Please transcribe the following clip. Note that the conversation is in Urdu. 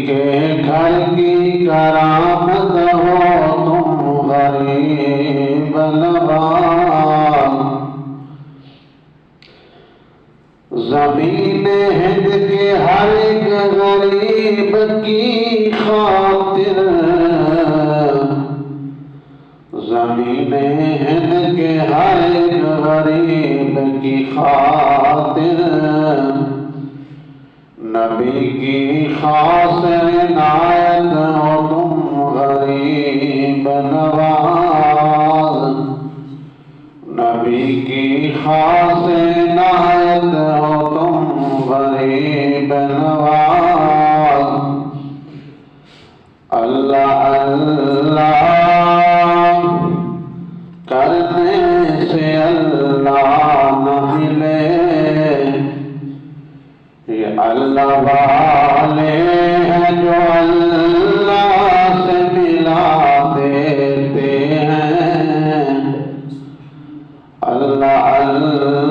کے گھر کی کرامت ہو تم غریب نواز زمین ہند کے ہر ایک غریب کی خاطر زمین ہند کے ہر ایک غریب کی خاطر نبی کی خاص عنایت ہو تم غریب نواز نبی کی خاص عنایت ہو تم غریب نواز اللہ اللہ کرنے سے اللہ نہ ملے یہ اللہ والے ہیں جو اللہ سے ملا دیتے ہیں اللہ اللہ